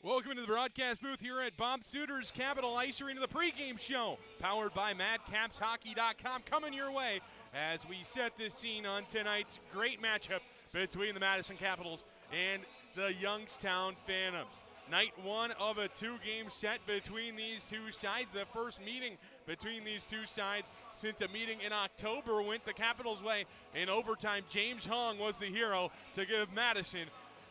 Welcome to the broadcast booth here at Bob Suiter's Capital Ice Arena, the pregame show, powered by MadCapsHockey.com, coming your way as we set the scene on tonight's great matchup between the Madison Capitals and the Youngstown Phantoms. Night one of a two-game set between these two sides. The first meeting between these two sides since a meeting in October went the Capitals' way. In overtime, James Hong was the hero to give Madison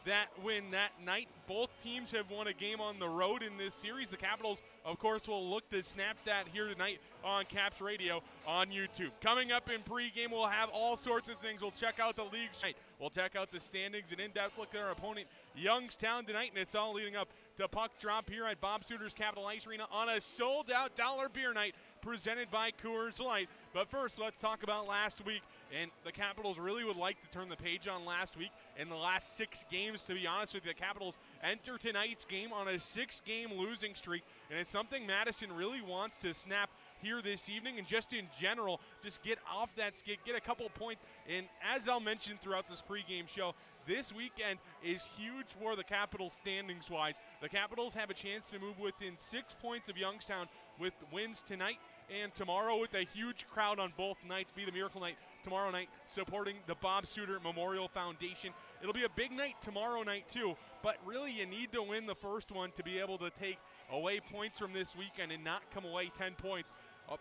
that win that night. Both teams have won a game on the road in this series. The Capitals, of course, will look to snap that here tonight on Caps Radio on YouTube. Coming up in pregame, we'll have all sorts of things. We'll check out the league tonight. We'll check out the standings, an in-depth look at our opponent, Youngstown, tonight, and it's all leading up to puck drop here at Bob Suiter's Capital Ice Arena on a sold-out dollar beer night presented by Coors Light. But first, let's talk about last week. And the Capitals really would like to turn the page on last week. In the last 6 games, to be honest with you, the Capitals enter tonight's game on a 6-game losing streak. And it's something Madison really wants to snap here this evening, and just in general, just get off that skid, get a couple points. And as I'll mention throughout this pregame show, this weekend is huge for the Capitals standings-wise. The Capitals have a chance to move within 6 points of Youngstown with wins tonight and tomorrow, with a huge crowd on both nights. Be the Miracle Night tomorrow night, supporting the Bob Suiter Memorial Foundation. It'll be a big night tomorrow night too, but really you need to win the first one to be able to take away points from this weekend and not come away 10 points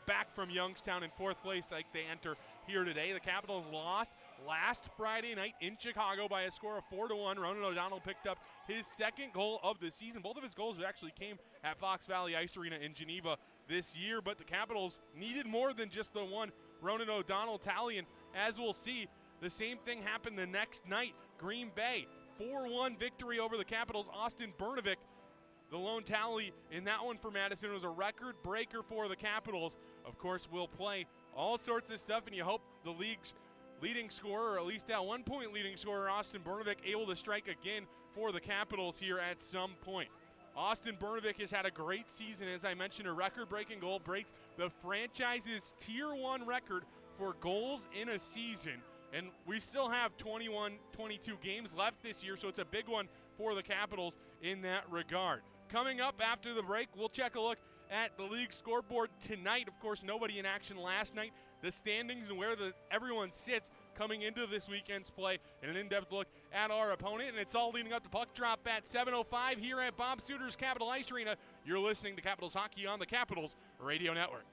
back from Youngstown in 4th place like they enter here today. The Capitals lost last Friday night in Chicago by a score of 4-1. Ronan O'Donnell picked up his 2nd goal of the season. Both of his goals actually came at Fox Valley Ice Arena in Geneva this year, but the Capitals needed more than just the one Ronan O'Donnell tally, and as we'll see, the same thing happened the next night. Green Bay, 4-1 victory over the Capitals. Austin Bernovic, the lone tally in that one for Madison, was a record breaker for the Capitals. Of course, we'll play all sorts of stuff, and you hope the league's leading scorer, or at least at one point leading scorer, Austin Bernovic, able to strike again for the Capitals here at some point. Austin Bernovic has had a great season. As I mentioned, a record-breaking goal, breaks the franchise's Tier 1 record for goals in a season. And we still have 21, 22 games left this year, so it's a big one for the Capitals in that regard. Coming up after the break, we'll check a look at the league scoreboard tonight. Of course, nobody in action last night. The standings and where everyone sits coming into this weekend's play, and an in-depth look at our opponent. And it's all leading up to puck drop at 7:05 here at Bob Suiter's Capital Ice Arena. You're listening to Capitals Hockey on the Capitals Radio Network.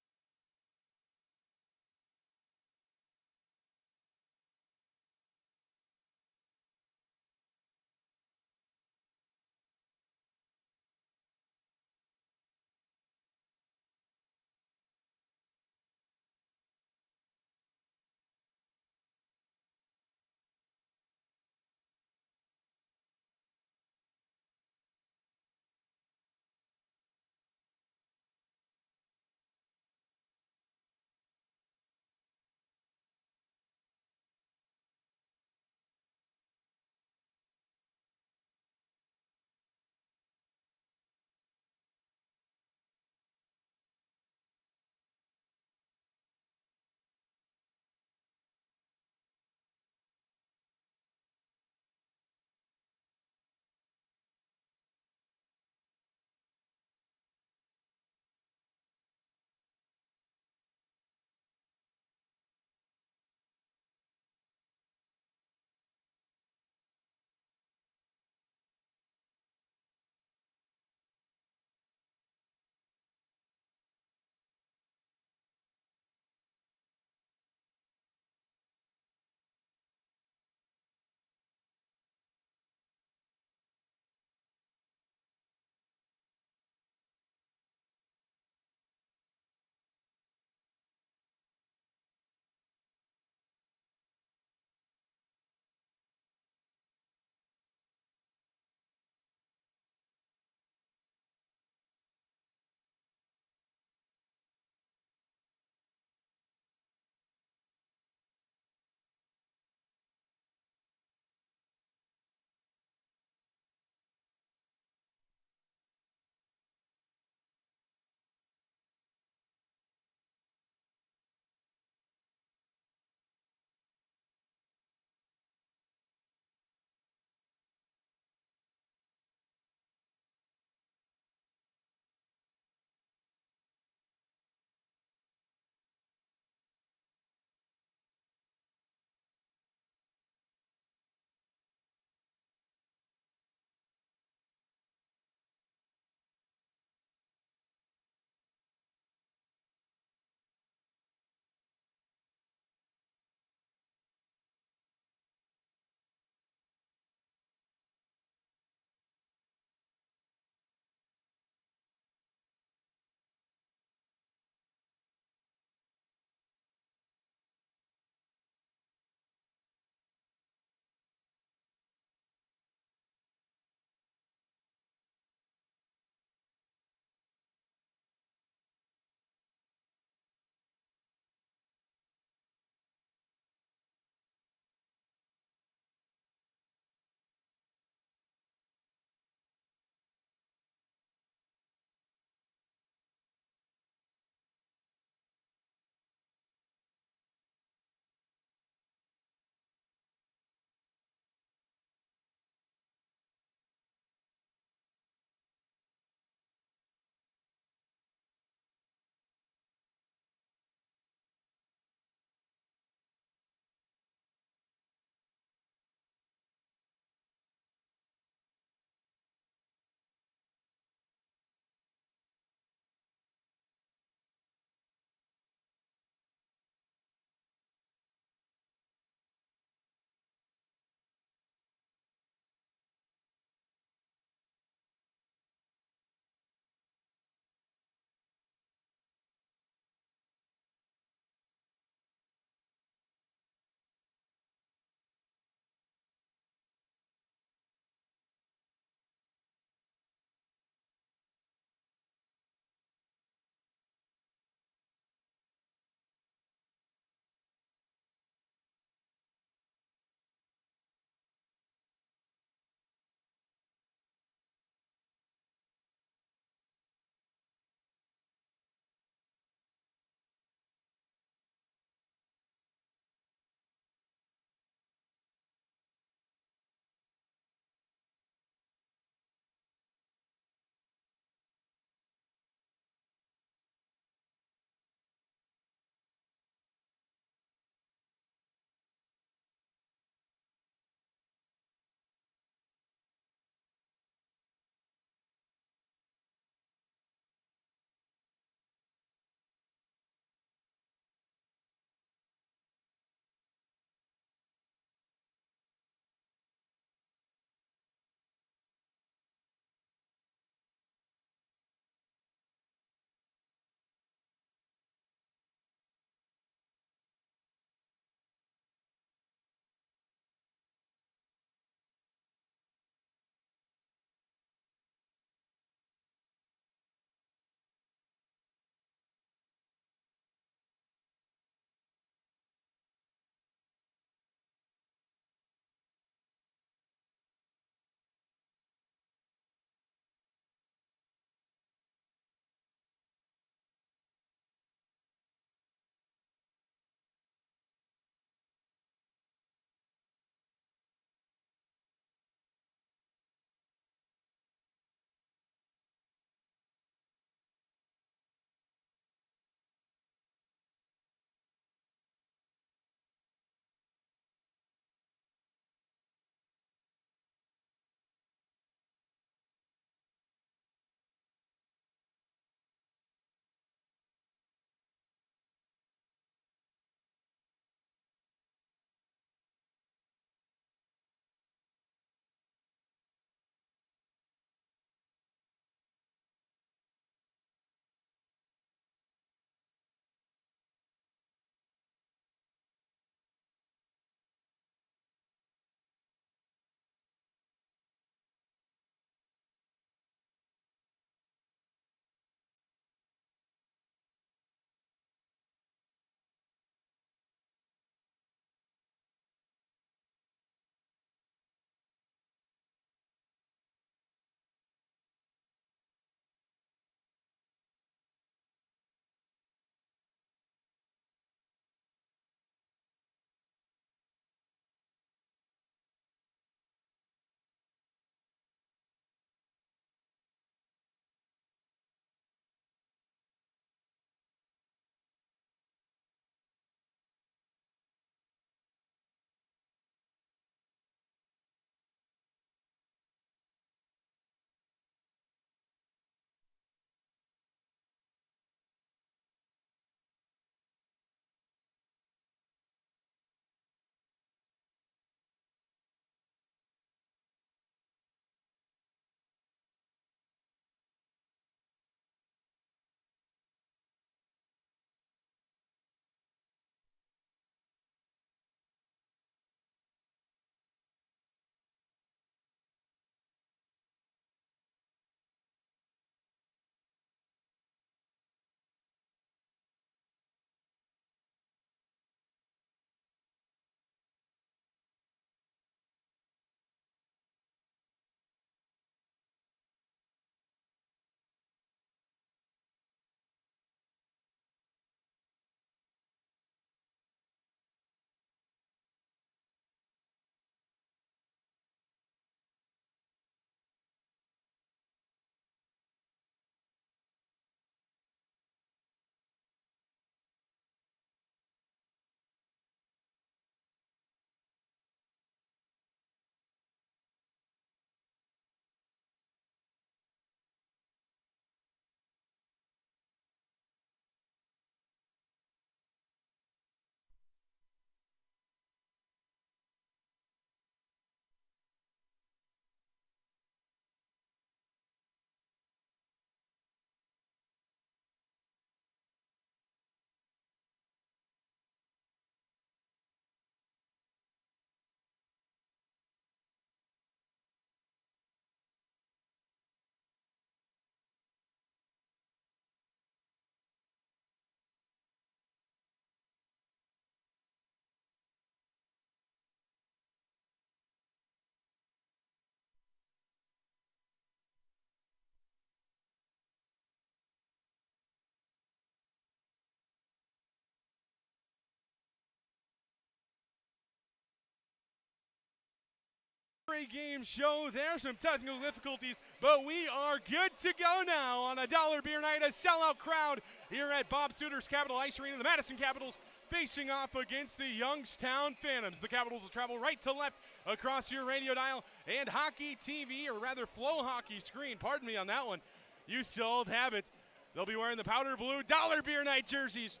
Pregame show. There's some technical difficulties, but we are good to go now on a dollar beer night. A sellout crowd here at Bob Suiter's Capital Ice Arena. The Madison Capitals facing off against the Youngstown Phantoms. The Capitals will travel right to left across your radio dial and hockey TV, or rather Flow Hockey screen. Pardon me on that one. You still have it. They'll be wearing the powder blue dollar beer night jerseys,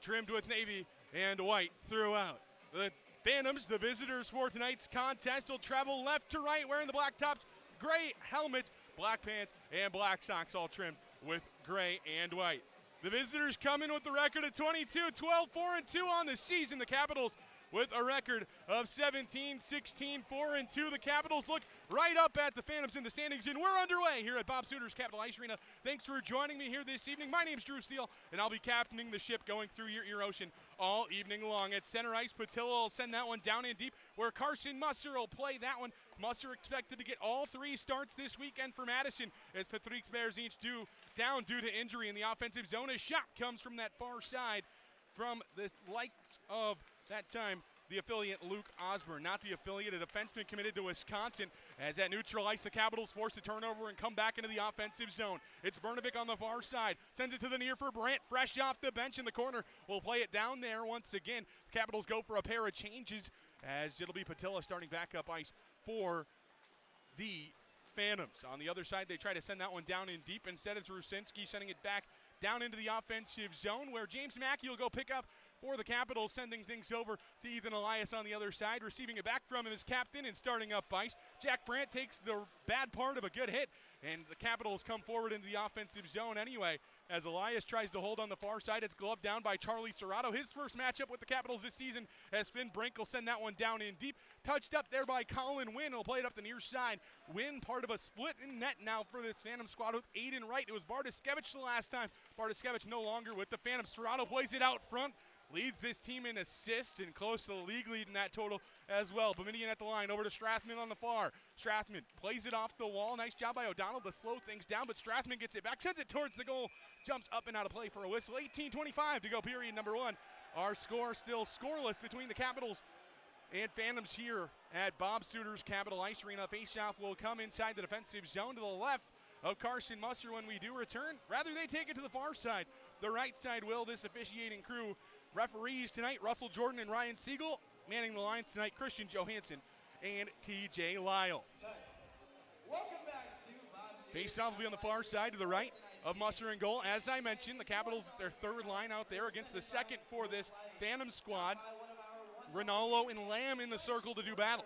trimmed with navy and white throughout. The Phantoms, the visitors for tonight's contest, will travel left to right wearing the black tops, gray helmets, black pants, and black socks, all trimmed with gray and white. The visitors come in with the record of 22, 12, 4-2 on the season. The Capitals with a record of 17, 16, 4-2. The Capitals look right up at the Phantoms in the standings, and we're underway here at Bob Suiter's Capital Ice Arena. Thanks for joining me here this evening. My name's Drew Steele, and I'll be captaining the ship going through your ear ocean all evening long. At center ice, Patilla will send that one down in deep, where Carson Musser will play that one. Musser expected to get all three starts this weekend for Madison, as Patrick Berzinch down due to injury in the offensive zone. A shot comes from that far side from the likes of that time the affiliate Luke Osborne, not the affiliate, a defenseman committed to Wisconsin. As at neutral ice, the Capitals force a turnover and come back into the offensive zone. It's Bernovic on the far side, sends it to the near for Brandt, fresh off the bench in the corner. We'll play it down there once again. The Capitals go for a pair of changes, as it'll be Patilla starting back up ice for the Phantoms. On the other side, they try to send that one down in deep. Instead, it's Rusinski sending it back down into the offensive zone, where James Mackey will go pick up for the Capitals, sending things over to Ethan Elias on the other side. Receiving it back from him is captain and starting up ice. Jack Brandt takes the bad part of a good hit, and the Capitals come forward into the offensive zone anyway. As Elias tries to hold on the far side, it's gloved down by Charlie Serrato. His first matchup with the Capitals this season, as Finn Brink will send that one down in deep. Touched up there by Colin Wynn. He'll play it up the near side. Wynn, part of a split in net now for this Phantom squad with Aiden Wright. It was Bartoskevich the last time. Bartoskevich no longer with the Phantom. Serrato plays it out front. Leads this team in assists and close to the league lead in that total as well. Boumediene at the line, over to Strathman on the far. Strathman plays it off the wall. Nice job by O'Donnell to slow things down, but Strathman gets it back, sends it towards the goal, jumps up and out of play for a whistle. 18:25 to go, period number one. Our score still scoreless between the Capitals and Phantoms here at Bob Suiter's Capital Ice Arena. Faceoff will come inside the defensive zone to the left of Carson Musser when we do return. Rather, they take it to the far side. The right side will, this officiating crew. Referees tonight, Russell Jordan and Ryan Siegel. Manning the lines tonight, Christian Johansson and TJ Lyle. Faced off will be on the far side to the right of Musser in goal. As I mentioned, the Capitals, their third line out there against the second for this Phantom squad. Rinaldo and Lamb in the circle to do battle.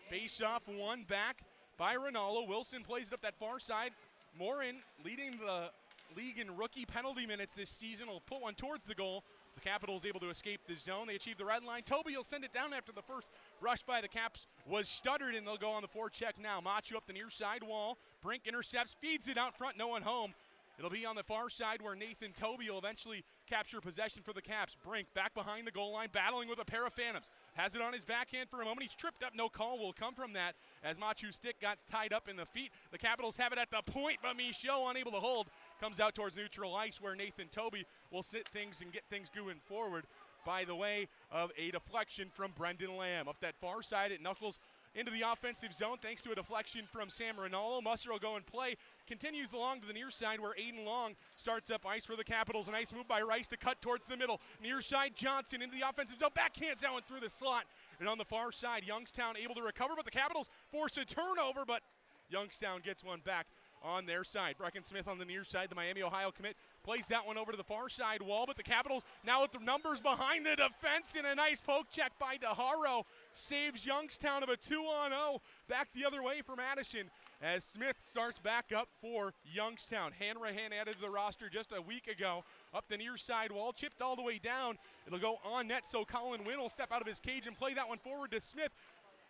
Face off, one back by Rinaldo. Wilson plays it up that far side. Morin leading the league in rookie penalty minutes this season will put one towards the goal. The Capitals able to escape the zone. They achieve the red line. Toby will send it down after the first rush by the Caps was stuttered, and they'll go on the forecheck now. Machu up the near side wall. Brink intercepts, feeds it out front, no one home. It'll be on the far side where Nathan Toby will eventually capture possession for the Caps. Brink back behind the goal line, battling with a pair of Phantoms. Has it on his backhand for a moment. He's tripped up. No call will come from that as Machu's stick got tied up in the feet. The Capitals have it at the point, but Michaud unable to hold. Comes out towards neutral ice where Nathan Toby will sit things and get things going forward by the way of a deflection from Brendan Lamb. Up that far side, it knuckles into the offensive zone thanks to a deflection from Sam Rinaldo. Musser will go and play. Continues along to the near side where Aiden Long starts up ice for the Capitals. A nice move by Rice to cut towards the middle. Near side, Johnson into the offensive zone. Backhands that one through the slot. And on the far side, Youngstown able to recover, but the Capitals force a turnover, but Youngstown gets one back on their side. Brecken Smith on the near side, the Miami, Ohio commit, plays that one over to the far side wall, but the Capitals now with the numbers behind the defense, and a nice poke check by DeHaro saves Youngstown of a 2-on-0. Back the other way for Madison as Smith starts back up for Youngstown. Hanrahan added to the roster just a week ago. Up the near side wall, chipped all the way down. It'll go on net, so Colin Wynn will step out of his cage and play that one forward to Smith.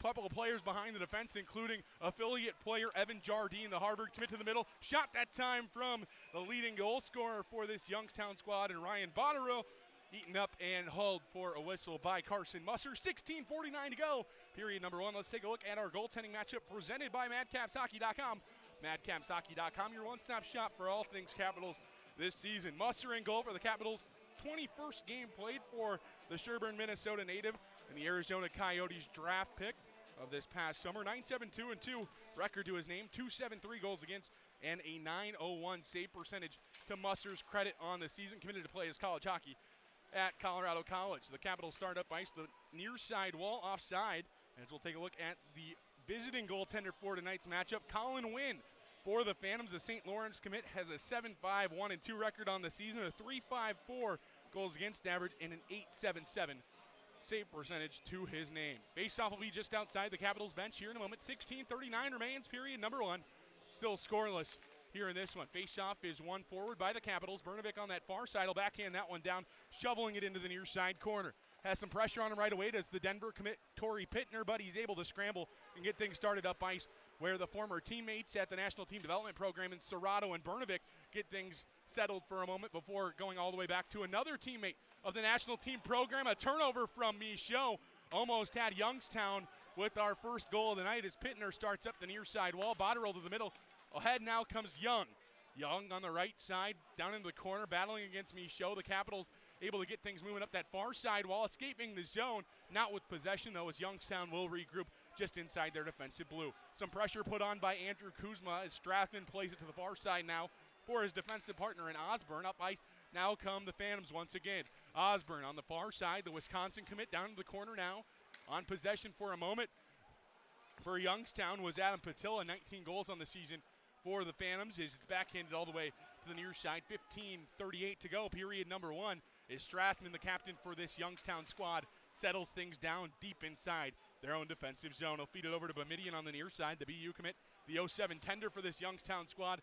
Couple of players behind the defense, including affiliate player Evan Jardine, the Harvard commit to the middle. Shot that time from the leading goal scorer for this Youngstown squad, and Ryan Botterill eaten up and hauled for a whistle by Carson Musser. 16:49 to go, period number one. Let's take a look at our goaltending matchup presented by MadCapsHockey.com. MadCapsHockey.com, your one-stop shop for all things Capitals this season. Musser in goal for the Capitals. 21st game played for the Sherburne, Minnesota native and the Arizona Coyotes draft pick. of this past summer. 9-7-2-2 record to his name, 273 goals against, and a .901 save percentage to Musser's credit on the season. Committed to play his college hockey at Colorado College. The Capitals start up ice, the near side wall offside, as we'll take a look at the visiting goaltender for tonight's matchup, Colin Wynn. For the Phantoms, the St. Lawrence commit has a 7-5-1-2 record on the season, a 3.54 goals against average, and an .877 save percentage to his name. Faceoff will be just outside the Capitals bench here in a moment. 16:39 remains, period number one. Still scoreless here in this one. Faceoff is won forward by the Capitals. Brnovic on that far side will backhand that one down, shoveling it into the near side corner. Has some pressure on him right away. Does the Denver commit Torrey Pittner, but he's able to scramble and get things started up ice, where the former teammates at the National Team Development Program in Serrato and Brnovic get things settled for a moment before going all the way back to another teammate of the National Team Program. A turnover from Michaud. Almost had Youngstown with our first goal of the night as Pittner starts up the near side wall. Botterill to the middle. Ahead now comes Young. Young on the right side, down into the corner, battling against Michaud. The Capitals able to get things moving up that far side wall, escaping the zone. Not with possession, though, as Youngstown will regroup just inside their defensive blue. Some pressure put on by Andrew Kuzma as Strathman plays it to the far side now for his defensive partner in Osborne. Up ice now come the Phantoms once again. Osborne on the far side, the Wisconsin commit down to the corner now. On possession for a moment for Youngstown was Adam Patilla, 19 goals on the season for the Phantoms. It's backhanded all the way to the near side. 15:38 to go, period number one. Is Strathman, the captain for this Youngstown squad, settles things down deep inside their own defensive zone. He'll feed it over to Boumedian on the near side. The BU commit, the 07 tender for this Youngstown squad,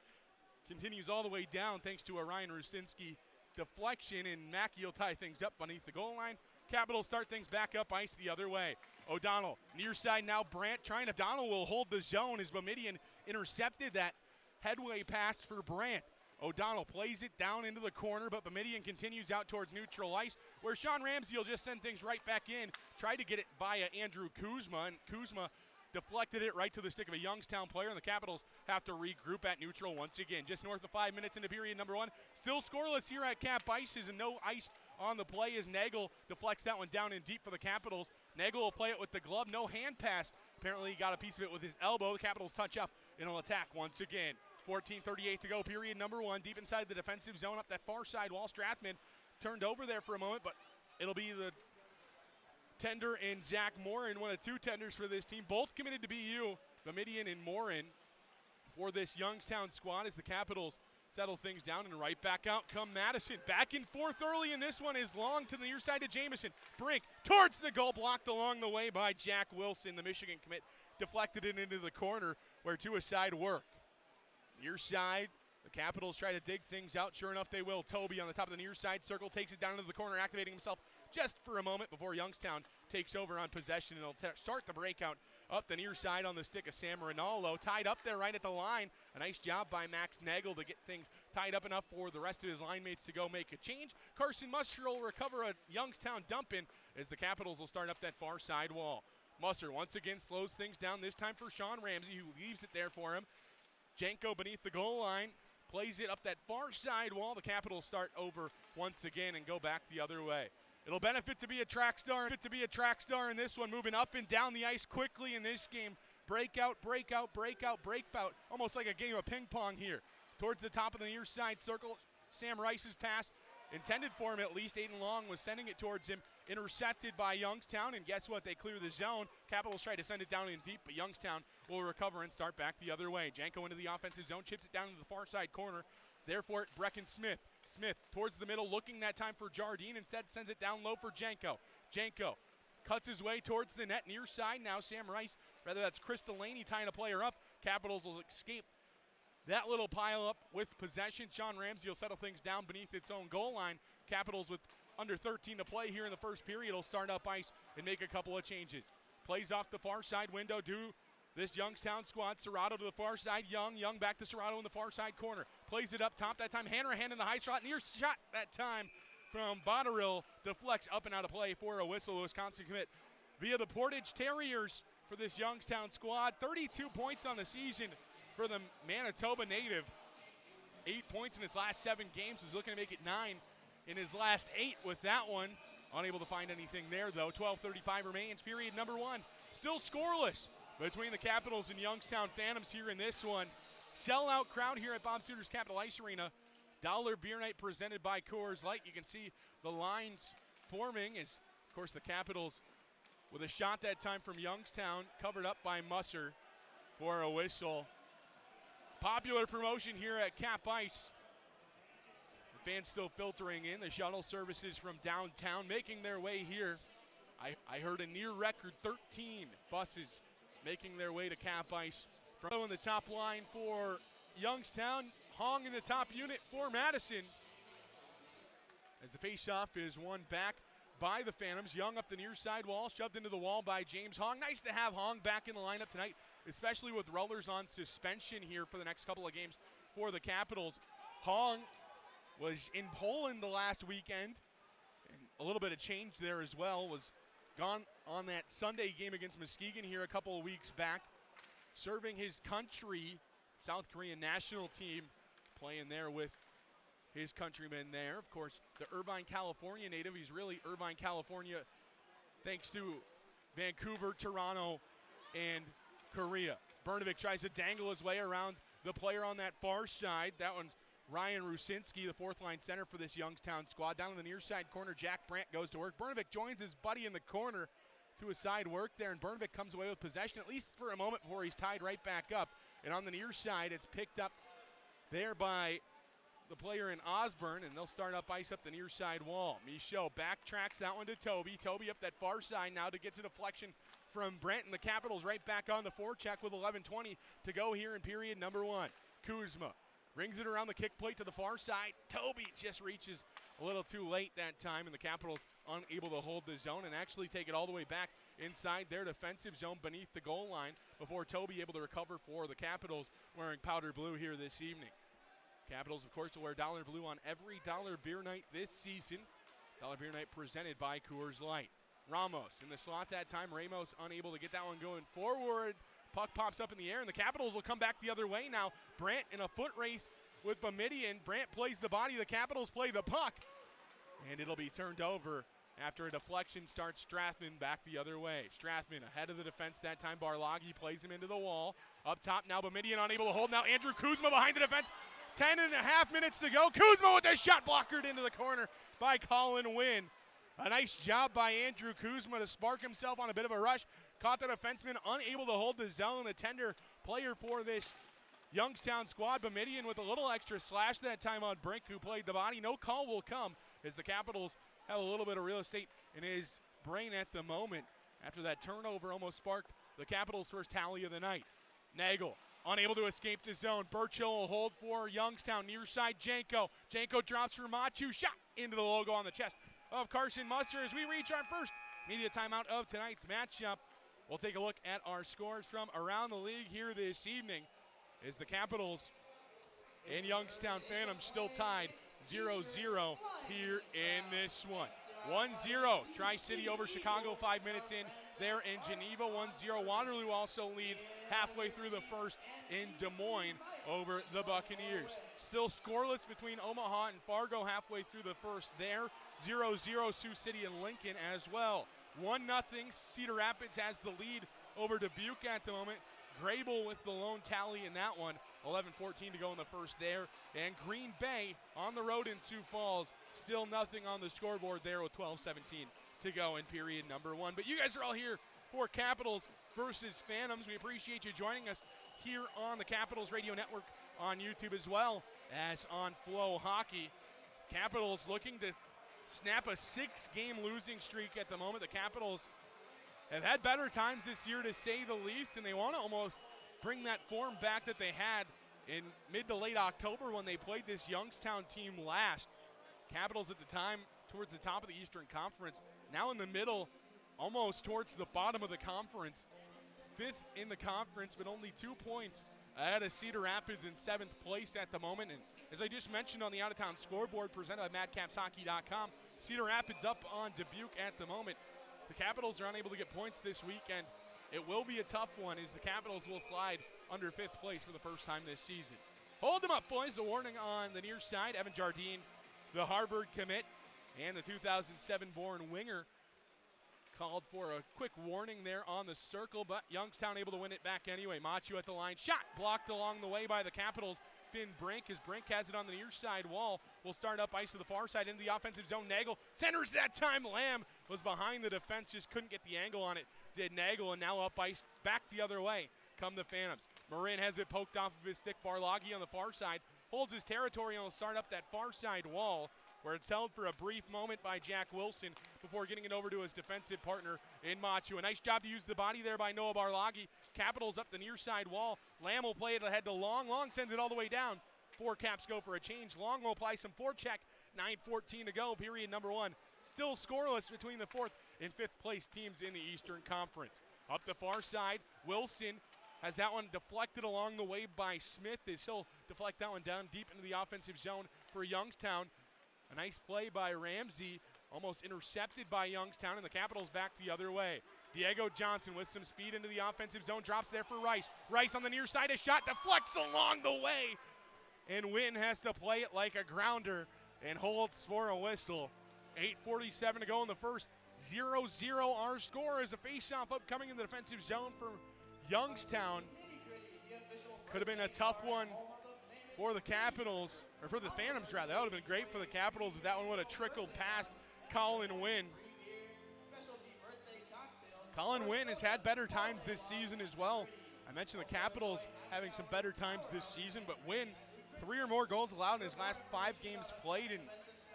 continues all the way down thanks to a Ryan Rusinski deflection, and Mackey will tie things up beneath the goal line. Capitals start things back up ice the other way. O'Donnell, near side now, Brandt trying to, O'Donnell will hold the zone as Boumedian intercepted that headway pass for Brandt. O'Donnell plays it down into the corner, but Boumedian continues out towards neutral ice, where Sean Ramsey will just send things right back in. Tried to get it via Andrew Kuzma, and Kuzma deflected it right to the stick of a Youngstown player, and the Capitals have to regroup at neutral once again. Just north of 5 minutes into period number one. Still scoreless here at Cap Ice, and no ice on the play as Nagel deflects that one down in deep for the Capitals. Nagel will play it with the glove, no hand pass. Apparently he got a piece of it with his elbow. The Capitals touch up and will attack once again. 14:38 to go, period number one. Deep inside the defensive zone up that far side wall. Strathman turned over there for a moment, but it'll be the tender and Zach Morin, one of the two tenders for this team. Both committed to BU, Boumedian and Morin, for this Youngstown squad as the Capitals settle things down, and right back out come Madison. Back and forth early in this one is Long to the near side of Jamison. Brink towards the goal, blocked along the way by Jack Wilson, the Michigan commit. Deflected it into the corner where two aside work. Near side, the Capitals try to dig things out. Sure enough, they will. Toby on the top of the near side circle takes it down into the corner, activating himself just for a moment before Youngstown takes over on possession, and they'll start the breakout up the near side on the stick of Sam Rinaldo. Tied up there right at the line. A nice job by Max Nagel to get things tied up enough for the rest of his line mates to go make a change. Carson Musser will recover a Youngstown dump in as the Capitals will start up that far side wall. Musser once again slows things down, this time for Sean Ramsey, who leaves it there for him. Janko beneath the goal line, plays it up that far side wall. The Capitals start over once again and go back the other way. It'll benefit to be a track star in this one, moving up and down the ice quickly in this game. Breakout, breakout, breakout, breakout, almost like a game of ping pong here. Towards the top of the near side circle, Sam Rice's pass, intended for him at least. Aiden Long was sending it towards him, intercepted by Youngstown, and guess what? They clear the zone. Capitals try to send it down in deep, but Youngstown will recover and start back the other way. Janko into the offensive zone, chips it down to the far side corner. Therefore, Brecken Smith. Smith towards the middle, looking that time for Jardine. Instead, sends it down low for Janko. Janko cuts his way towards the net, near side now. Sam Rice, rather that's Chris Delaney tying a player up. Capitals will escape that little pile up with possession. Sean Ramsey will settle things down beneath its own goal line. Capitals with under 13 to play here in the first period will start up ice and make a couple of changes. Plays off the far side window to this Youngstown squad. Serrato to the far side. Young back to Serrato in the far side corner. Plays it up top that time. Hanrahan in the high shot. Near shot that time from Botterill. Deflects up and out of play for a whistle. Wisconsin commit via the Portage Terriers for this Youngstown squad. 32 points on the season for the Manitoba native. 8 points in his last 7 games. He's looking to make it 9 in his last 8 with that one. Unable to find anything there, though. 12:35 remains. Period number 1. Still scoreless between the Capitals and Youngstown Phantoms here in this one. Sellout crowd here at Bob Suter's Capital Ice Arena. Dollar Beer Night presented by Coors Light. You can see the lines forming as, of course, the Capitals with a shot that time from Youngstown, covered up by Musser for a whistle. Popular promotion here at Cap Ice. The fans still filtering in. The shuttle services from downtown making their way here. I heard a near record 13 buses making their way to Cap Ice. From the top line for Youngstown, Hong in the top unit for Madison. As the faceoff is won back by the Phantoms. Young up the near side wall, shoved into the wall by James Hong. Nice to have Hong back in the lineup tonight, especially with Rullers on suspension here for the next couple of games for the Capitals. Hong was in Poland the last weekend, and a little bit of change there as well. Was gone on that Sunday game against Muskegon here a couple of weeks back, serving his country, South Korean national team, playing there with his countrymen there. Of course, the Irvine, California native. He's really Irvine, California, thanks to Vancouver, Toronto, and Korea. Bernovic tries to dangle his way around the player on that far side. That one's Ryan Rusinski, the fourth-line center for this Youngstown squad. Down in the near side corner, Jack Brandt goes to work. Bernovic joins his buddy in the corner to a side work there, and Bernovic comes away with possession, at least for a moment, before he's tied right back up. And on the near side, it's picked up there by the player in Osborne, and they'll start up ice up the near side wall. Michaud backtracks that one to Toby. Toby up that far side now to get a deflection from Brent, and the Capitals right back on the forecheck with 11:20 to go here in period number 1. Kuzma rings it around the kick plate to the far side. Toby just reaches a little too late that time, and the Capitals unable to hold the zone and actually take it all the way back inside their defensive zone beneath the goal line before Toby able to recover for the Capitals wearing powder blue here this evening. Capitals, of course, will wear dollar blue on every Dollar Beer Night this season. Dollar Beer Night presented by Coors Light. Ramos in the slot that time. Ramos unable to get that one going forward. Puck pops up in the air, and the Capitals will come back the other way now. Brandt in a foot race with Boumediene. Brandt plays the body. The Capitals play the puck, and it'll be turned over after a deflection starts Strathman back the other way. Strathman ahead of the defense that time. Barlagi plays him into the wall. Up top now, Boumediene unable to hold. Now Andrew Kuzma behind the defense. 10.5 minutes to go. Kuzma with the shot blockered into the corner by Colin Wynn. A nice job by Andrew Kuzma to spark himself on a bit of a rush. Caught the defenseman unable to hold the zone. The tender player for this Youngstown squad, Boumediene, with a little extra slash that time on Brink, who played the body. No call will come as the Capitals have a little bit of real estate in his brain at the moment. After that turnover almost sparked the Capitals' first tally of the night. Nagel unable to escape the zone. Burchill will hold for Youngstown. Near side, Janko. Janko drops for Machu. Shot into the logo on the chest of Carson Muster as we reach our first media timeout of tonight's matchup. We'll take a look at our scores from around the league here this evening as the Capitals and Youngstown Phantoms still tied 0-0 here in this one. 1-0, Tri-City over Chicago 5 minutes in there in Geneva. 1-0, Waterloo also leads halfway through the first in Des Moines over the Buccaneers. Still scoreless between Omaha and Fargo halfway through the first there. 0-0, Sioux City and Lincoln as well. 1-0, Cedar Rapids has the lead over Dubuque at the moment. Grable with the lone tally in that one. 11:14 to go in the first there. And Green Bay on the road in Sioux Falls. Still nothing on the scoreboard there with 12:17 to go in period number 1. But you guys are all here for Capitals versus Phantoms. We appreciate you joining us here on the Capitals Radio Network on YouTube as well as on Flow Hockey. Capitals looking to snap a 6-game losing streak at the moment. The Capitals have had better times this year, to say the least, and they want to almost bring that form back that they had in mid to late October when they played this Youngstown team last. Capitals at the time towards the top of the Eastern Conference, now in the middle, almost towards the bottom of the conference. 5th in the conference, but only 2 points ahead of Cedar Rapids in 7th place at the moment. And as I just mentioned on the out-of-town scoreboard presented by MadCapsHockey.com, Cedar Rapids up on Dubuque at the moment. The Capitals are unable to get points this weekend. It will be a tough one as the Capitals will slide under 5th place for the first time this season. Hold them up, boys. A warning on the near side. Evan Jardine, the Harvard commit, and the 2007-born winger called for a quick warning there on the circle, but Youngstown able to win it back anyway. Machu at the line, shot blocked along the way by the Capitals. Finn Brink, as Brink has it on the near side wall, will start up ice to the far side into the offensive zone. Nagel centers that time. Lamb was behind the defense, just couldn't get the angle on it. Did Nagel, and now up ice back the other way come the Phantoms. Marin has it poked off of his stick. Barloghi on the far side holds his territory and will start up that far side wall, where it's held for a brief moment by Jack Wilson before getting it over to his defensive partner in Machu. A nice job to use the body there by Noah Barloghi. Capitals up the near side wall. Lamb will play it ahead to Long. Long sends it all the way down. 4 Caps go for a change. Long will apply some forecheck. 9:14 to go, period number 1. Still scoreless between the 4th and 5th place teams in the Eastern Conference. Up the far side, Wilson has that one deflected along the way by Smith, as he'll deflect that one down deep into the offensive zone for Youngstown. A nice play by Ramsey, almost intercepted by Youngstown, and the Capitals back the other way. Diego Johnson with some speed into the offensive zone, drops there for Rice. Rice on the near side, a shot deflects along the way, and Wynn has to play it like a grounder and holds for a whistle. 8:47 to go in the first. 0-0 our score as a face-off upcoming in the defensive zone for Youngstown. Could have been a tough one for the Capitals, or for the Phantoms rather. That would have been great for the Capitals if that one would have trickled past Colin Wynn. Colin Wynn has had better times this season as well. I mentioned the Capitals having some better times this season, but Wynn, 3 or more goals allowed in his last 5 games played, and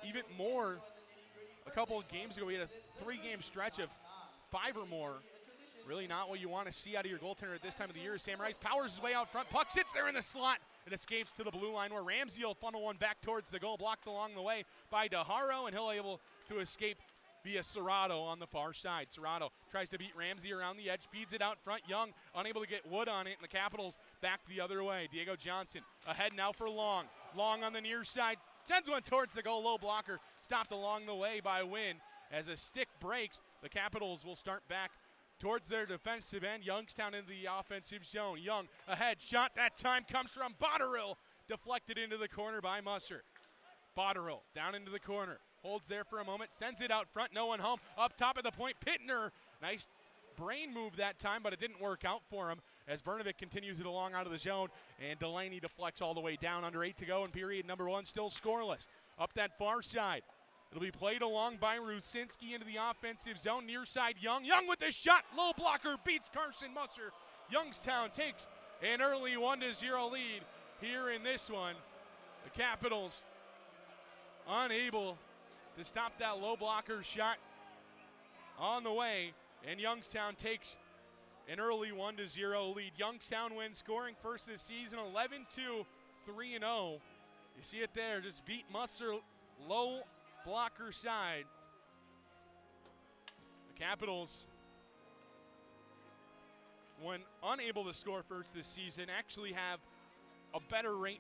even more a couple of games ago. We had a 3-game stretch of 5 or more. Really not what you want to see out of your goaltender at this time of the year. Sam Rice powers his way out front. Puck sits there in the slot. It escapes to the blue line, where Ramsey will funnel one back towards the goal, blocked along the way by DeHaro, and he'll able to escape via Serrato on the far side. Serrato tries to beat Ramsey around the edge, feeds it out front. Young unable to get Wood on it, and the Capitals back the other way. Diego Johnson ahead now for Long. Long on the near side, sends one towards the goal. Low blocker stopped along the way by Wynn. As a stick breaks, the Capitals will start back towards their defensive end. Youngstown into the offensive zone. Young ahead, shot that time comes from Botterill, deflected into the corner by Musser. Botterill down into the corner, holds there for a moment, sends it out front, no one home. Up top of the point, Pittner, nice brain move that time, but it didn't work out for him as Brnovic continues it along out of the zone, and Delaney deflects all the way down. Under 8 to go in period number 1, still scoreless. Up that far side, it'll be played along by Rusinski into the offensive zone. Near side, Young. Young with the shot. Low blocker beats Carson Musser. Youngstown takes an early 1-0 lead here in this one. The Capitals unable to stop that low blocker shot on the way, and Youngstown takes an early 1-0 lead. Youngstown wins, scoring first this season, 11-2, 3-0. You see it there, just beat Musser low blocker side. The Capitals, when unable to score first this season, actually have a better rate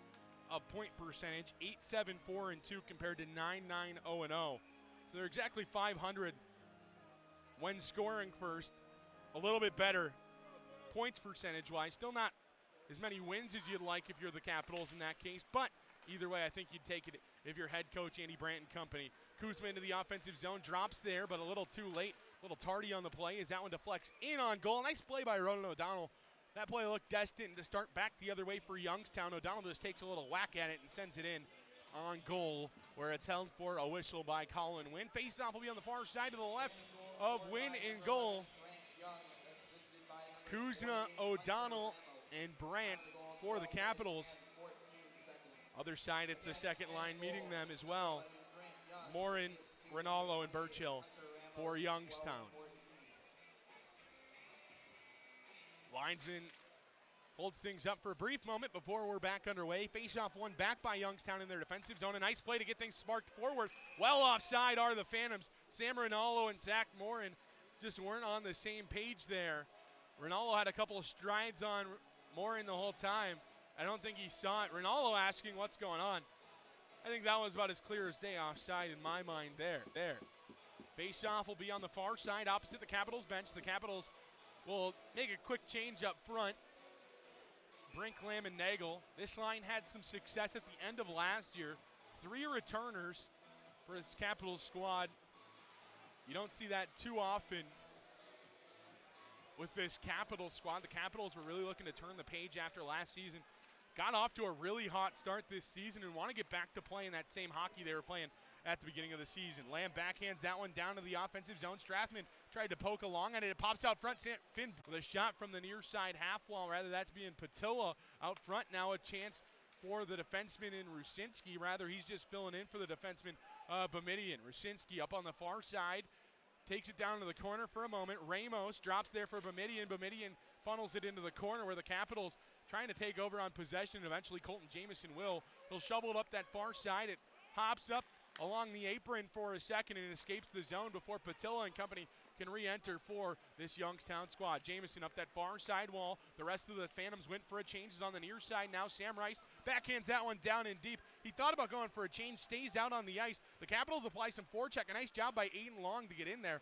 of point percentage, 8-7-4-2 compared to 9-9-0-0. So they're exactly 500 when scoring first. A little bit better points percentage-wise. Still not as many wins as you'd like if you're the Capitals in that case, but either way, I think you'd take it if you're head coach Andy Brandt and company. Kuzma into the offensive zone, drops there, but a little too late, a little tardy on the play as that one deflects in on goal. Nice play by Ronan O'Donnell. That play looked destined to start back the other way for Youngstown. O'Donnell just takes a little whack at it and sends it in on goal, where it's held for a whistle by Colin Wynn. Face-off will be on the far side to the left of Wynn in goal. Kuzma, O'Donnell, and Brandt for the Capitals. Other side, it's the second line meeting them as well. Morin, Ronaldo, and Burchill for Youngstown. Linesman holds things up for a brief moment before we're back underway. Face-off one back by Youngstown in their defensive zone. A nice play to get things sparked forward. Well offside are the Phantoms. Sam Ronaldo and Zach Morin just weren't on the same page there. Ronaldo had a couple of strides on Morin the whole time. I don't think he saw it. Ronaldo asking what's going on. I think that was about as clear as day offside in my mind there. Face-off will be on the far side opposite the Capitals bench. The Capitals will make a quick change up front. Brink, Lamb, and Nagel. This line had some success at the end of last year. 3 returners for this Capitals squad. You don't see that too often with this Capitals squad. The Capitals were really looking to turn the page after last season. Got off to a really hot start this season and want to get back to playing that same hockey they were playing at the beginning of the season. Lamb backhands that one down to the offensive zone. Strathman tried to poke along at it. It pops out front. Finn with a shot from the near side half wall. Rather, that's being Patilla out front. Now a chance for the defenseman in Rusinski. Rather, he's just filling in for the defenseman Bomidian. Rusinski up on the far side. Takes it down to the corner for a moment. Ramos drops there for Bomidian. Bomidian funnels it into the corner where the Capitals trying to take over on possession. Eventually, Colton Jamieson will. He'll shovel it up that far side. It hops up along the apron for a second and escapes the zone before Patilla and company can re-enter for this Youngstown squad. Jamieson up that far side wall. The rest of the Phantoms went for a change. Is on the near side now. Sam Rice backhands that one down and deep. He thought about going for a change, stays out on the ice. The Capitals apply some forecheck. A nice job by Aiden Long to get in there.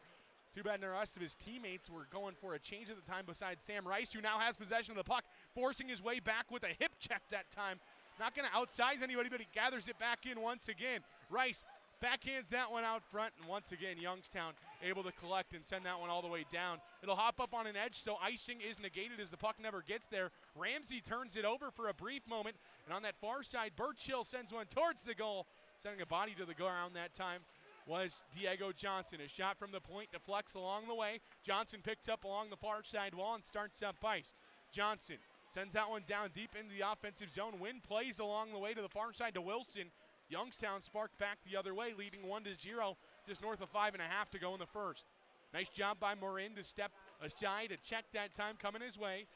Too bad the rest of his teammates were going for a change at the time besides Sam Rice, who now has possession of the puck, forcing his way back with a hip check that time. Not going to outsize anybody, but he gathers it back in once again. Rice backhands that one out front, and once again, Youngstown able to collect and send that one all the way down. It'll hop up on an edge, so icing is negated as the puck never gets there. Ramsey turns it over for a brief moment, and on that far side, Birchill sends one towards the goal, sending a body to the ground that time was Diego Johnson. A shot from the point deflects along the way. Johnson picks up along the far side wall and starts up ice. Johnson sends that one down deep into the offensive zone. Win plays along the way to the far side to Wilson. Youngstown sparked back the other way, leading 1-0, just north of 5.5 to go in the first. Nice job by Morin to step aside. A check that time coming his way.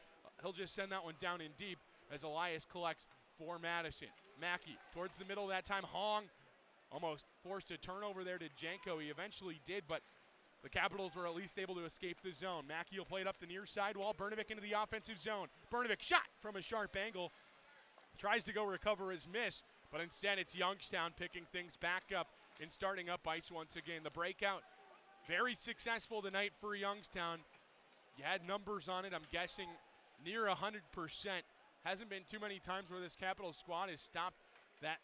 He'll just send that one down in deep as Elias collects for Madison. Mackey towards the middle that time. Hong almost forced a turnover there to Janko. He eventually did, but the Capitals were at least able to escape the zone. Mackey will play it up the near side wall. Bernovic into the offensive zone. Bernovic shot from a sharp angle. Tries to go recover his miss, but instead it's Youngstown picking things back up and starting up ice once again. The breakout, very successful tonight for Youngstown. You had numbers on it, I'm guessing near 100%. Hasn't been too many times where this Capitals squad has stopped that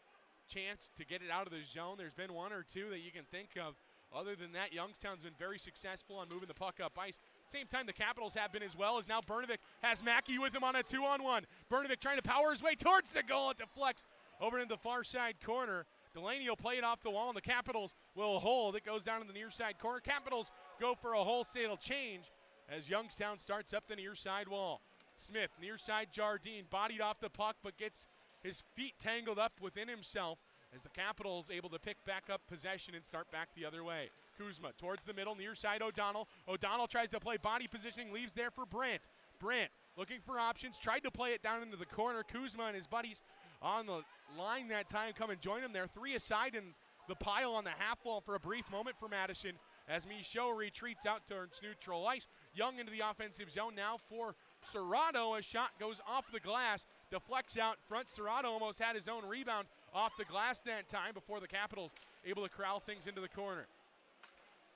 chance to get it out of the zone. There's been one or two that you can think of. Other than that, Youngstown's been very successful on moving the puck up ice. Same time, the Capitals have been as well, as now Bernovic has Mackey with him on a 2-on-1. Bernovic trying to power his way towards the goal. It deflects over into the far side corner. Delaney will play it off the wall, and the Capitals will hold. It goes down to the near side corner. Capitals go for a wholesale change as Youngstown starts up the near side wall. Smith, near side Jardine, bodied off the puck, but gets his feet tangled up within himself as the Capitals able to pick back up possession and start back the other way. Kuzma towards the middle, near side O'Donnell. O'Donnell tries to play body positioning, leaves there for Brandt. Brandt looking for options, tried to play it down into the corner. Kuzma and his buddies on the line that time come and join him there. Three aside in the pile on the half wall for a brief moment for Madison as Michaud retreats out towards neutral ice. Young into the offensive zone now for Serrato. A shot goes off the glass, deflects out front. Serrato almost had his own rebound off the glass that time before the Capitals able to corral things into the corner.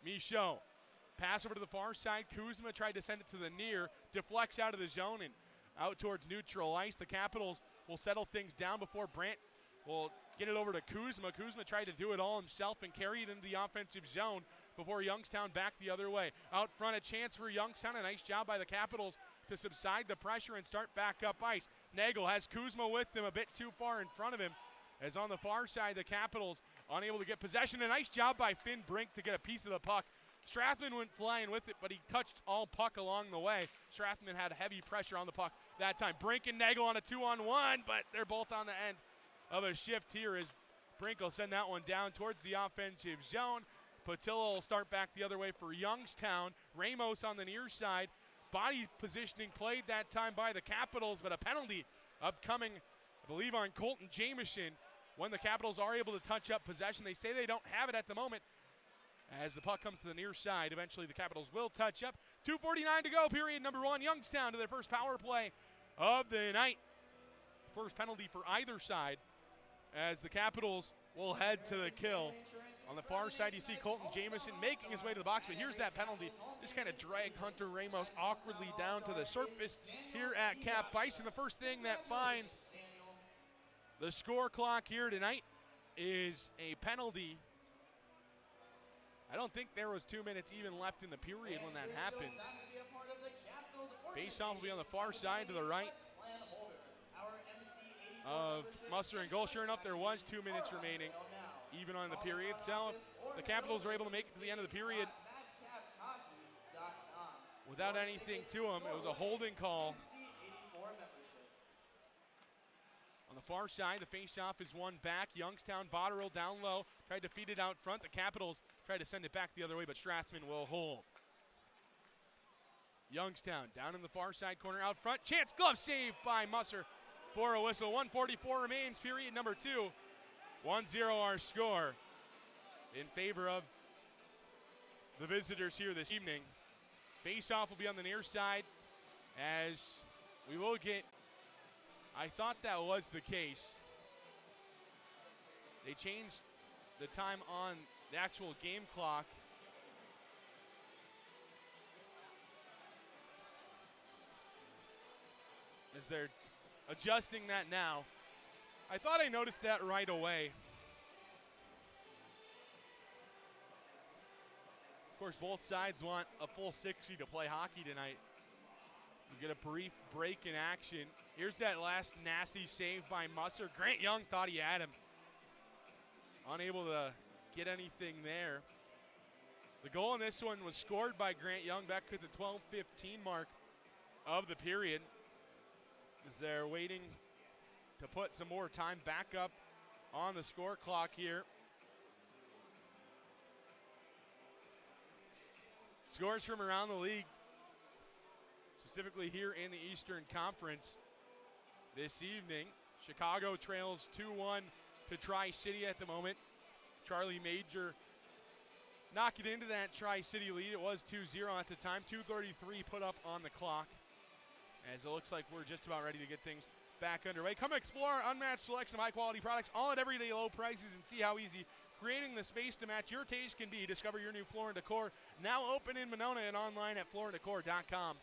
Michaud, pass over to the far side. Kuzma tried to send it to the near, deflects out of the zone and out towards neutral ice. The Capitals will settle things down before Brandt will get it over to Kuzma. Kuzma tried to do it all himself and carry it into the offensive zone before Youngstown back the other way. Out front, a chance for Youngstown. A nice job by the Capitals to subside the pressure and start back up ice. Nagel has Kuzma with them a bit too far in front of him, as on the far side, the Capitals unable to get possession. A nice job by Finn Brink to get a piece of the puck. Strathman went flying with it, but he touched all puck along the way. Strathman had heavy pressure on the puck that time. Brink and Nagel on a 2-on-1, but they're both on the end of a shift here as Brink will send that one down towards the offensive zone. Patilla will start back the other way for Youngstown. Ramos on the near side. Body positioning played that time by the Capitals, but a penalty upcoming, I believe, on Colton Jamieson when the Capitals are able to touch up possession. They say they don't have it at the moment as the puck comes to the near side. Eventually the Capitals will touch up. 2:49 to go, period number one. Youngstown to their first power play of the night. First penalty for either side as the Capitals will head to the kill. On the far side, you see Colton Jamieson making his way to the box, but here's that penalty. Just kind of dragged Hunter Ramos awkwardly down to the surface here at Cap Ice. And the first thing that finds the score clock here tonight is a penalty I don't think there was 2 minutes even left in the period when that happened. Face-off will be on the far side to the right of Musser and goal. Sure enough, there was 2 minutes remaining, even on the period. So the Capitals were able to make it to the end of the period without anything to them. It was a holding call. On the far side, the face-off is won back. Youngstown, Botterill down low, tried to feed it out front. The Capitals tried to send it back the other way, but Strathman will hold. Youngstown down in the far side corner out front. Chance glove save by Musser for a whistle. 1:44 remains, period number 2. 1-0 our score in favor of the visitors here this evening. Face-off will be on the near side as we will get, I thought that was the case. They changed the time on the actual game clock. As they're adjusting that now. I thought I noticed that right away. Of course, both sides want a full 60 to play hockey tonight. You get a brief break in action. Here's that last nasty save by Musser. Grant Young thought he had him. Unable to get anything there. The goal in this one was scored by Grant Young back at the 12:15 mark of the period, as they're waiting to put some more time back up on the score clock here. Scores from around the league, specifically here in the Eastern Conference this evening. Chicago trails 2-1 to Tri-City at the moment. Charlie Major knocked it into that Tri-City lead. It was 2-0 at the time. 2:33 put up on the clock, as it looks like we're just about ready to get things back underway. Come explore our unmatched selection of high-quality products, all at everyday low prices, and see how easy creating the space to match your taste can be. Discover your new Floor & Decor, now open in Monona and online at flooranddecor.com.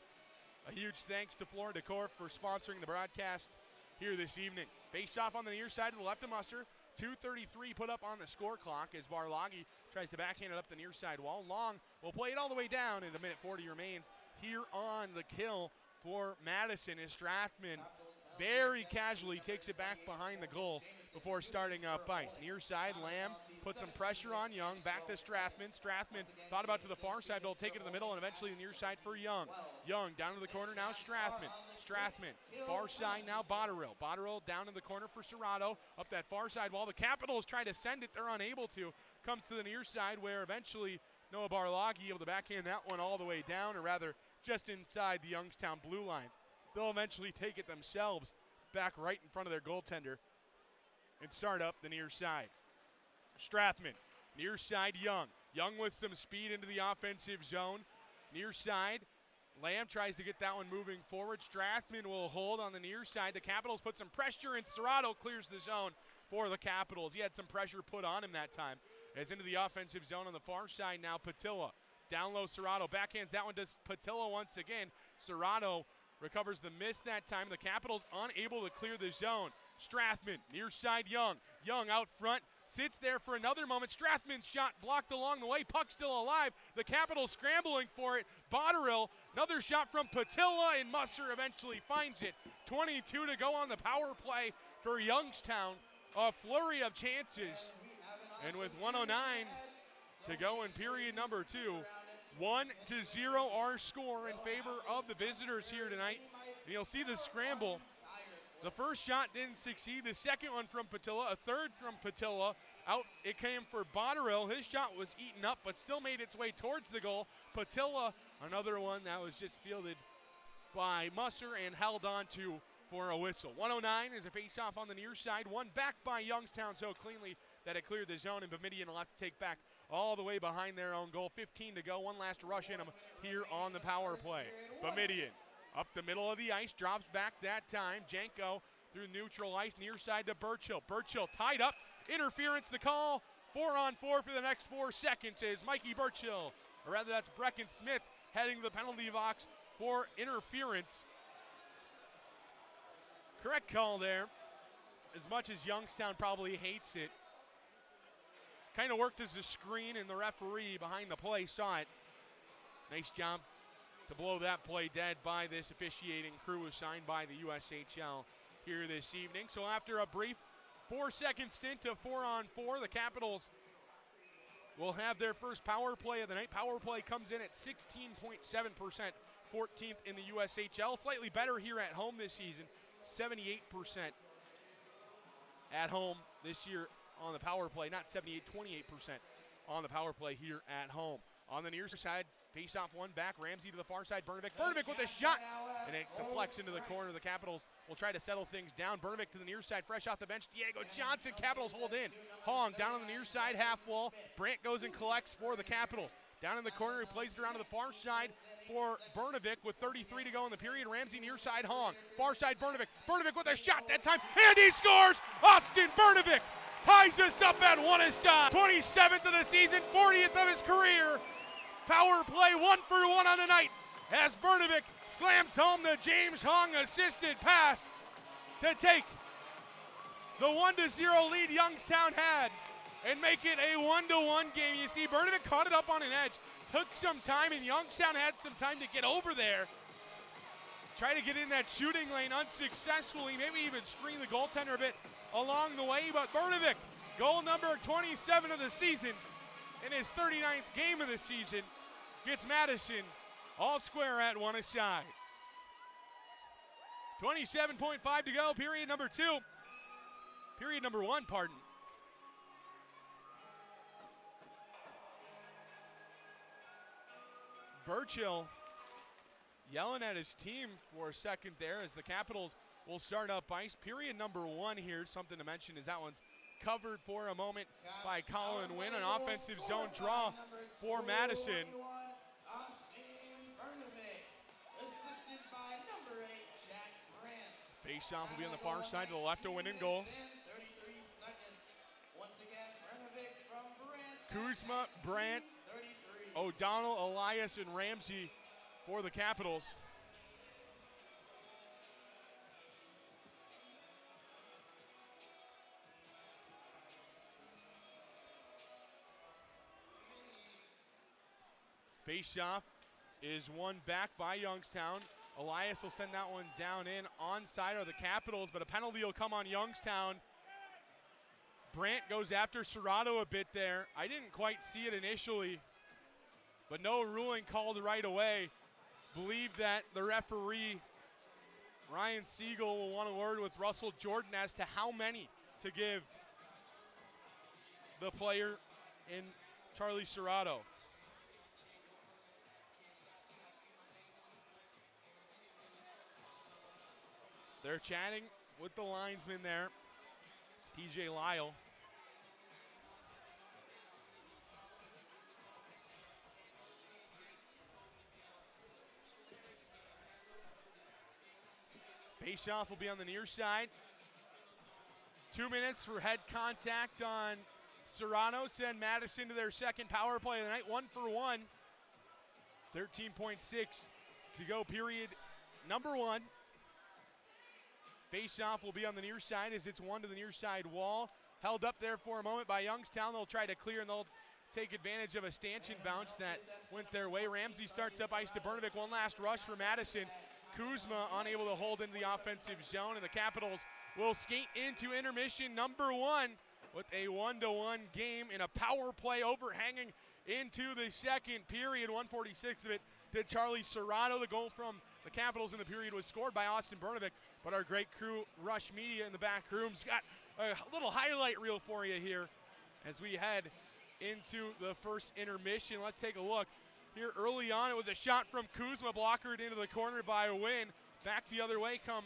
A huge thanks to Floor & Decor for sponsoring the broadcast here this evening. Face-off on the near side to the left of Musser. 2:33 put up on the score clock as Barloghi tries to backhand it up the near side wall. Long will play it all the way down, and a minute 40 remains here on the kill for Madison as Strathman very casually takes it back behind the goal before starting up ice. Near side, Lamb put some pressure on Young. Back to Strathman. Strathman thought about to the far side, but will take it to the middle, and eventually the near side for Young. Young down to the corner now, Strathman. Strathman, far side now, Botterill. Botterill down to the corner for Serrato. Up that far side wall. The Capitals try to send it. They're unable to. Comes to the near side where eventually Noah Barloghi able to backhand that one all the way down, or rather just inside the Youngstown blue line. They'll eventually take it themselves back right in front of their goaltender and start up the near side. Strathman, near side Young. Young with some speed into the offensive zone. Near side, Lamb tries to get that one moving forward. Strathman will hold on the near side. The Capitals put some pressure, and Serrato clears the zone for the Capitals. He had some pressure put on him that time. As into the offensive zone on the far side now, Patilla. Down low, Serrato backhands that one to Patilla once again. Serrato recovers the miss that time. The Capitals unable to clear the zone. Strathman, near side Young. Young out front, sits there for another moment. Strathman's shot blocked along the way. Puck still alive. The Capitals scrambling for it. Botterill, another shot from Patilla, and Musser eventually finds it. 22 to go on the power play for Youngstown. A flurry of chances. And with 1:09 to go in period number 2, 1-0 our score in favor of the visitors here tonight. And you'll see the scramble. The first shot didn't succeed. The second one from Patilla, a third from Patilla. Out it came for Botterill. His shot was eaten up, but still made its way towards the goal. Patilla, another one that was just fielded by Musser and held on to for a whistle. 1:09 is a face-off on the near side. One back by Youngstown so cleanly that it cleared the zone, and Bamidian will have to take back all the way behind their own goal. 15 to go. One last rush in them here on the power play. Bamidian up the middle of the ice, drops back that time. Janko through neutral ice, near side to Burchill. Burchill tied up, interference the call. 4-on-4 for the next 4 seconds is Mikey Burchill. Or rather, that's Brecken Smith heading to the penalty box for interference. Correct call there. As much as Youngstown probably hates it, kind of worked as a screen, and the referee behind the play saw it. Nice job to blow that play dead by this officiating crew assigned by the USHL here this evening. So after a brief 4-second stint of 4-on-4, the Capitals will have their first power play of the night. Power play comes in at 16.7%, 14th in the USHL. Slightly better here at home this season, 78% at home this year on the power play. Not 78, 28% on the power play here at home. On the near side, face-off one back, Ramsey to the far side, Brnovic with a shot, and it deflects into the corner. The Capitals will try to settle things down. Brnovic to the near side, fresh off the bench, Diego Johnson, Capitals hold in. Hong down on the near side, half wall, Brandt goes and collects for the Capitals. Down in the corner, he plays it around to the far side for Brnovic with 33 to go in the period. Ramsey near side, Hong, far side, Brnovic with a shot that time, and he scores! Austin Brnovic ties us up at 1-1. 27th of the season, 40th of his career. Power play 1-for-1 on the night as Brnovic slams home the James Hong assisted pass to take the 1-0 lead Youngstown had and make it a 1-1 game. You see, Brnovic caught it up on an edge, took some time, and Youngstown had some time to get over there. Try to get in that shooting lane unsuccessfully, maybe even screen the goaltender a bit along the way, but Brnovic, goal number 27 of the season, in his 39th game of the season, gets Madison all square at 1 aside. 27.5 to go, period number 1, pardon. Burchill yelling at his team for a second there as the Capitals will start up ice. Period number 1 here, something to mention is that one's covered for a moment by Colin Wynn, an offensive zone draw for Madison. Face-off will be on the far side to the left of Wynn in goal. Kuzma, Brandt, O'Donnell, Elias, and Ramsey for the Capitals. Face-off is won back by Youngstown. Elias will send that one down in onside of the Capitals, but a penalty will come on Youngstown. Brandt goes after Serrato a bit there. I didn't quite see it initially, but no ruling called right away. Believe that the referee, Ryan Siegel, will want a word with Russell Jordan as to how many to give the player in Charlie Serrato. They're chatting with the linesman there, TJ Lyle. Face-off will be on the near side. 2 minutes for head contact on Serrano. Send Madison to their second power play of the night, 1-for-1. 13.6 to go, period number 1. Face-off will be on the near side as it's one to the near side wall. Held up there for a moment by Youngstown. They'll try to clear and they'll take advantage of a stanchion bounce that went their way. Ramsey starts up ice to Brnovic. One last rush for Madison. Kuzma unable to hold into the offensive zone, and the Capitals will skate into intermission number 1 with a 1-1 game in a power play overhanging into the second period. 1:46 of it to Charlie Serrato. The goal from the Capitals in the period was scored by Austin Brnovic, but our great crew, Rush Media in the back room's got a little highlight reel for you here as we head into the first intermission. Let's take a look. Here early on, it was a shot from Kuzma, blockered into the corner by Wynn. Back the other way come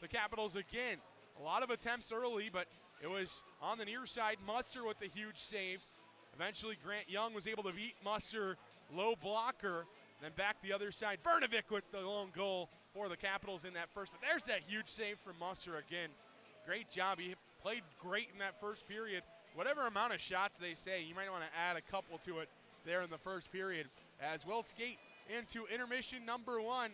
the Capitals again. A lot of attempts early, but it was on the near side. Muster with the huge save. Eventually, Grant Young was able to beat Muster, low blocker. Then back the other side, Brnovic with the lone goal for the Capitals in that first. But there's that huge save from Muster again. Great job. He played great in that first period. Whatever amount of shots they say, you might want to add a couple to it there in the first period. As we'll skate into intermission number 1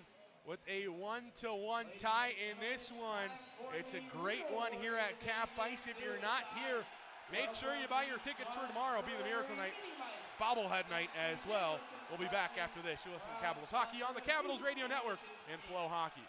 with a 1-1 tie in this one. It's a great one here at Cap Ice. If you're not here Make sure you buy your tickets for tomorrow. It'll be the Miracle Night, bobblehead night as well. We'll be back after this. You're listening to Capitals Hockey on the Capitals Radio Network and Flow Hockey.